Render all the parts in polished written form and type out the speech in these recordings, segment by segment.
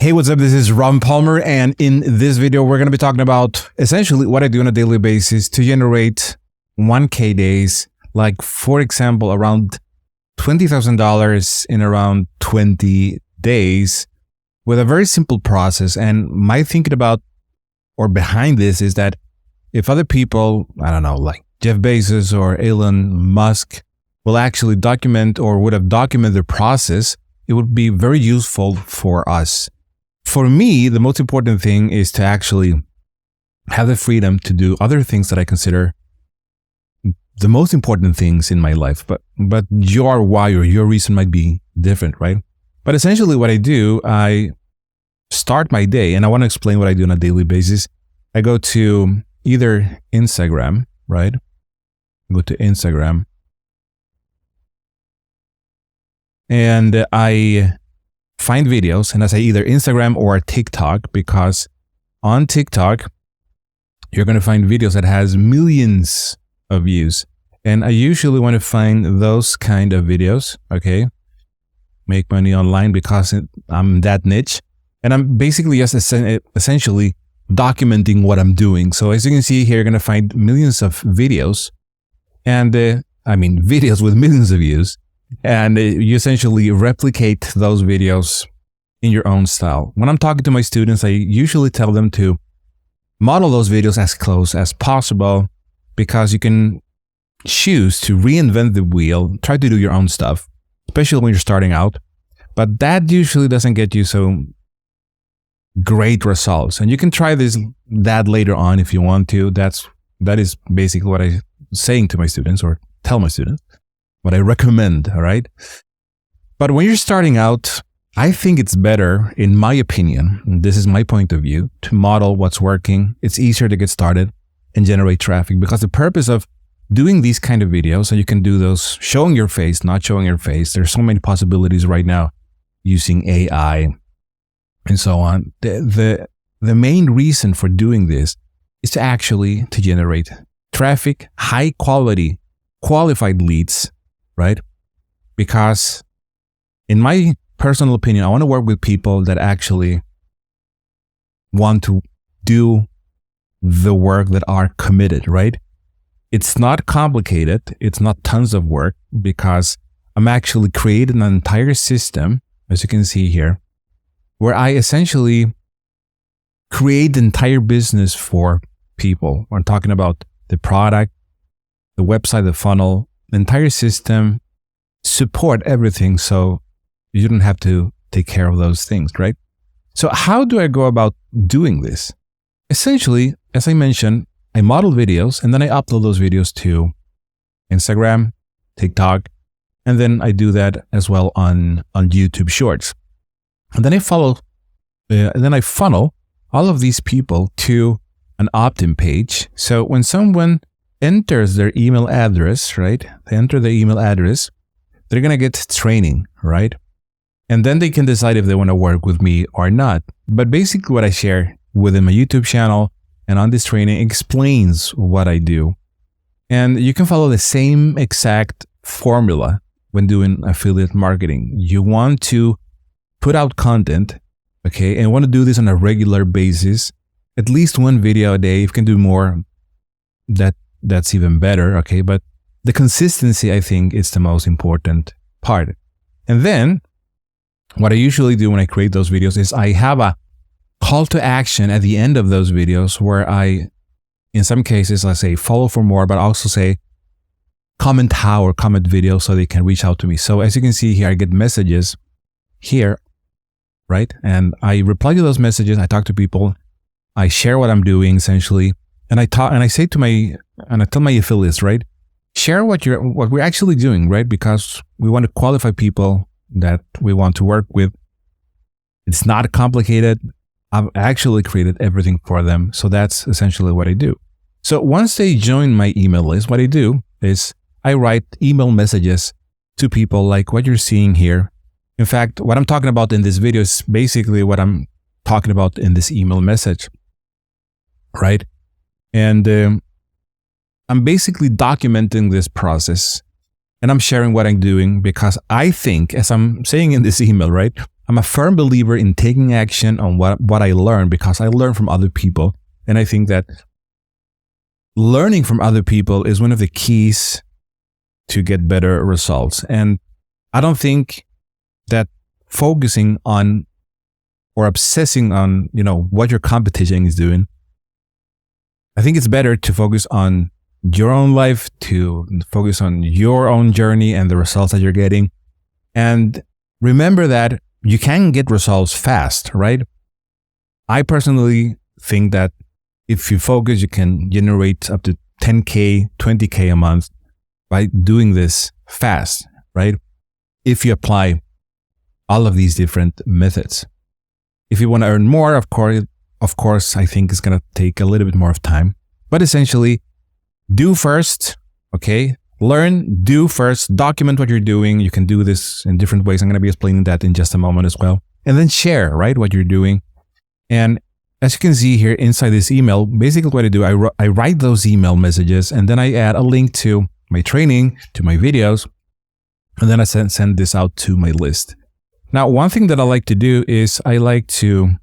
Hey, what's up? This is Ron Palmer, and in this video, we're going to be talking about essentially what I do on a daily basis to generate 1K days, like for example, around $20,000 in around 20 days with a very simple process. And my thinking about or behind this is that if other people, I don't know, like Jeff Bassis or Alan Musk will actually document or would have documented the process, it would be very useful for us. For me, the most important thing is to actually have the freedom to do other things that I consider the most important things in my life. But your why or your reason might be different, right? But essentially what I do, I start my day, and I want to explain what I do on a daily basis. I go to either Instagram, right? I go to Instagram. And I find videos, and I say either Instagram or TikTok, because on TikTok, you're going to find videos that has millions of views. And I usually want to find those kind of videos, okay? Make money online because I'm that niche. And I'm basically just essentially documenting what I'm doing. So as you can see here, you're going to find millions of videos. And videos with millions of views. And you essentially replicate those videos in your own style. When I'm talking to my students, I usually tell them to model those videos as close as possible, because you can choose to reinvent the wheel, try to do your own stuff, especially when you're starting out. But that usually doesn't get you so great results. And you can try that later on if you want to. That is basically what I'm saying to my students, or tell my students. What I recommend, all right? But when you're starting out, I think it's better, in my opinion, and this is my point of view, to model what's working. It's easier to get started and generate traffic, because the purpose of doing these kind of videos, so you can do those showing your face, not showing your face. There's so many possibilities right now using AI and so on. The main reason for doing this is to generate traffic, high quality, qualified leads, right? Because in my personal opinion, I want to work with people that actually want to do the work, that are committed, right? It's not complicated. It's not tons of work, because I'm actually creating an entire system, as you can see here, where I essentially create the entire business for people. I'm talking about the product, the website, the funnel, the entire system, support everything, so you don't have to take care of those things, right? So how do I go about doing this? Essentially, as I mentioned, I model videos, and then I upload those videos to Instagram, TikTok, and then I do that as well on YouTube Shorts. And then I funnel all of these people to an opt-in page. So when someone enters their email address, right? They enter their email address, they're going to get training, right? And then they can decide if they want to work with me or not. But basically what I share within my YouTube channel and on this training explains what I do. And you can follow the same exact formula when doing affiliate marketing. You want to put out content, okay? And want to do this on a regular basis, at least one video a day. If you can do more, that's even better, okay? But the consistency, I think, is the most important part. And then what I usually do when I create those videos is I have a call to action at the end of those videos, where I, in some cases, I say follow for more, but also say comment how or comment video, so they can reach out to me. So as you can see here, I get messages here, right? And I reply to those messages. I talk to people. I share what I'm doing essentially. And I tell my affiliates, right? Share what we're actually doing, right? Because we want to qualify people that we want to work with. It's not complicated. I've actually created everything for them. So that's essentially what I do. So once they join my email list, what I do is I write email messages to people like what you're seeing here. In fact, what I'm talking about in this video is basically what I'm talking about in this email message, right? And I'm basically documenting this process, and I'm sharing what I'm doing, because I think, as I'm saying in this email, right? I'm a firm believer in taking action on what I learn, because I learn from other people. And I think that learning from other people is one of the keys to get better results. And I don't think that focusing on or obsessing on, what your competition is doing, I think it's better to focus on your own life, to focus on your own journey and the results that you're getting. And remember that you can get results fast, right? I personally think that if you focus, you can generate up to 10K, 20K a month by doing this fast, right? If you apply all of these different methods. If you want to earn more, of course, I think it's going to take a little bit more of time. But essentially, do first, okay? Learn, do first, document what you're doing. You can do this in different ways. I'm going to be explaining that in just a moment as well. And then share, right, what you're doing. And as you can see here inside this email, basically what I do, I write those email messages, and then I add a link to my training, to my videos, and then I send this out to my list. Now, one thing that I like to do is I like to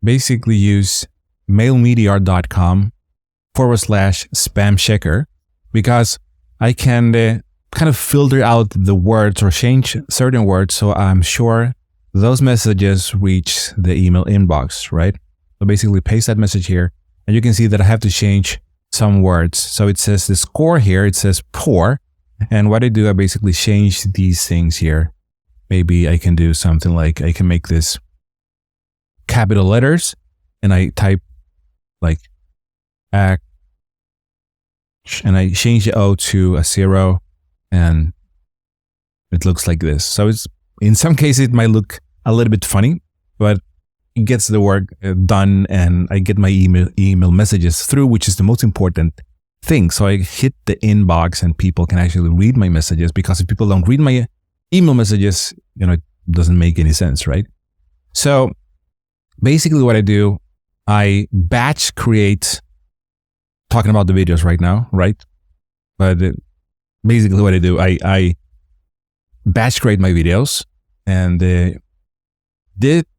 basically use mailmeteor.com/spam checker, because I can kind of filter out the words or change certain words so I'm sure those messages reach the email inbox, right? So basically paste that message here, and you can see that I have to change some words. So it says the score here, it says poor. And what I do, I basically change these things here. Maybe I can do something like, I can make this capital letters, and I type like act, and I change the O to a 0, and it looks like this. So it's, in some cases, it might look a little bit funny, but it gets the work done, and I get my email messages through, which is the most important thing. So I hit the inbox, and people can actually read my messages, because if people don't read my email messages, it doesn't make any sense, right? So basically what I do, I batch create, talking about the videos right now, right? But basically what I do, I batch create my videos, and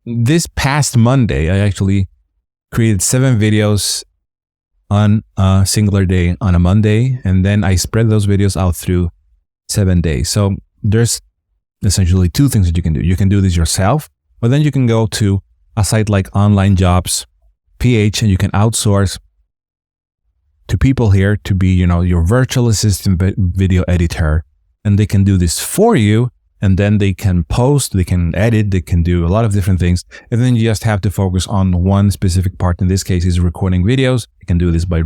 this past Monday, I actually created 7 videos on a singular day on a Monday, and then I spread those videos out through 7 days. So there's essentially 2 things that you can do. You can do this yourself, but then you can go to a site like Online Jobs PH, and you can outsource to people here to be, your virtual assistant video editor, and they can do this for you. And then they can post, they can edit, they can do a lot of different things. And then you just have to focus on one specific part. In this case, is recording videos. You can do this by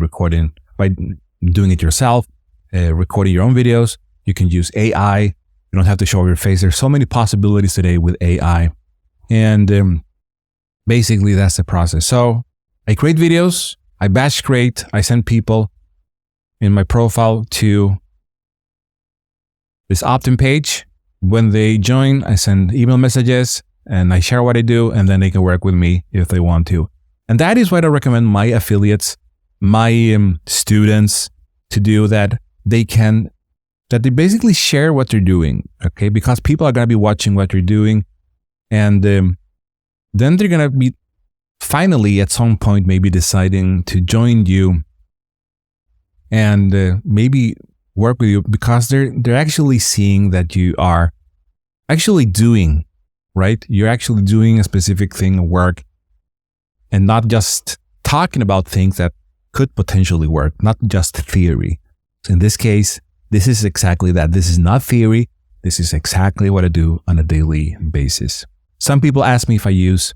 doing it yourself, recording your own videos. You can use AI. You don't have to show your face. There's so many possibilities today with AI. And basically, that's the process. So I create videos, I batch create, I send people in my profile to this opt-in page. When they join, I send email messages, and I share what I do, and then they can work with me if they want to. And that is what I recommend my affiliates, my students to do, that they basically share what they're doing, okay? Because people are going to be watching what you're doing, and then they're going to be finally at some point maybe deciding to join you and maybe work with you, because they're actually seeing that you are actually doing, right? You're actually doing a specific thing of work, and not just talking about things that could potentially work, not just theory. So in this case, this is exactly that. This is not theory. This is exactly what I do on a daily basis. Some people ask me if I use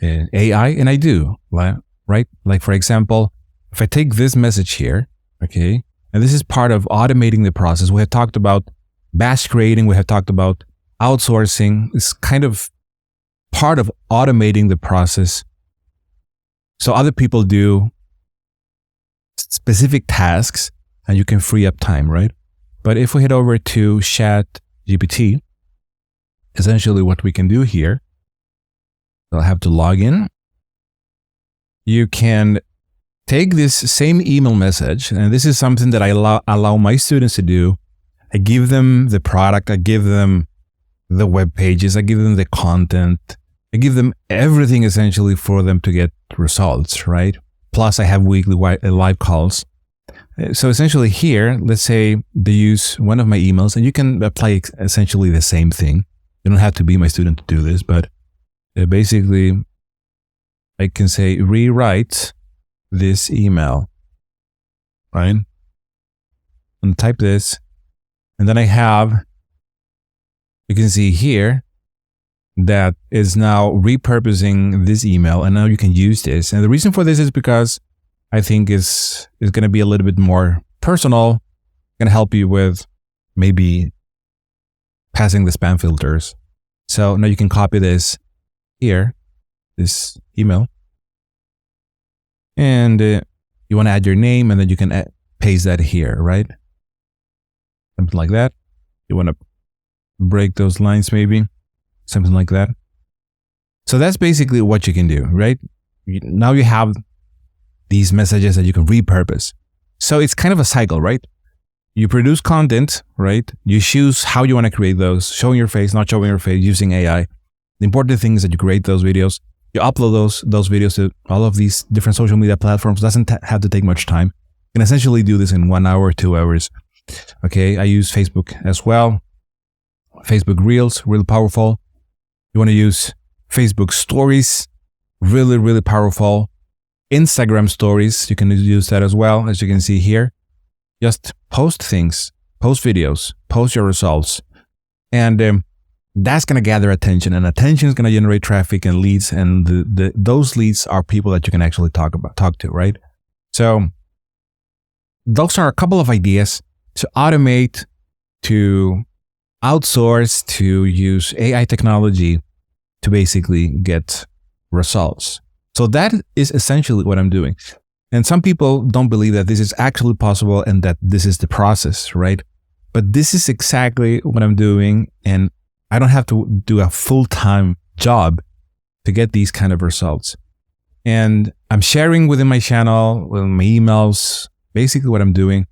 AI, and I do, right? Like, for example, if I take this message here, okay, and this is part of automating the process. We have talked about batch creating. We have talked about outsourcing. It's kind of part of automating the process, so other people do specific tasks, and you can free up time, right? But if we head over to ChatGPT, essentially what we can do here, I'll have to log in. You can take this same email message, and this is something that I allow my students to do. I give them the product, I give them the web pages, I give them the content, I give them everything essentially for them to get results, right? Plus I have weekly live calls. So essentially here, let's say they use one of my emails, and you can apply essentially the same thing. You don't have to be my student to do this, but basically I can say rewrite this email, right? And type this, and then I have, you can see here that is now repurposing this email, and now you can use this. And the reason for this is because I think is going to be a little bit more personal, going to help you with maybe passing the spam filters. So now you can copy this here, this email, and you want to add your name, and then you can paste that here, right? Something like that. You want to break those lines, maybe something like that. So that's basically what you can do, right? Now you have these messages that you can repurpose. So it's kind of a cycle, right? You produce content, right? You choose how you want to create those, showing your face, not showing your face, using AI. The important thing is that you create those videos. You upload those videos to all of these different social media platforms. Doesn't have to take much time. You can essentially do this in 1 hour, 2 hours. Okay, I use Facebook as well. Facebook Reels, really powerful. You want to use Facebook Stories, really, really powerful. Instagram Stories, you can use that as well, as you can see here. Just post things, post videos, post your results. And that's going to gather attention, and attention is going to generate traffic and leads. And those leads are people that you can actually talk to, right? So those are a couple of ideas to automate, to outsource, to use AI technology to basically get results. So that is essentially what I'm doing. And some people don't believe that this is actually possible and that this is the process, right? But this is exactly what I'm doing, and I don't have to do a full-time job to get these kind of results. And I'm sharing within my channel, with my emails, basically what I'm doing.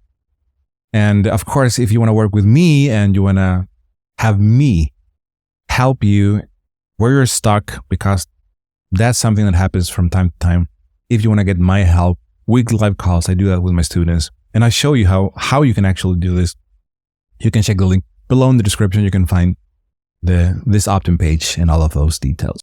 And of course, if you want to work with me and you want to have me help you where you're stuck, because that's something that happens from time to time. If you want to get my help, weekly live calls, I do that with my students. And I show you how you can actually do this. You can check the link below in the description. You can find this opt-in page and all of those details.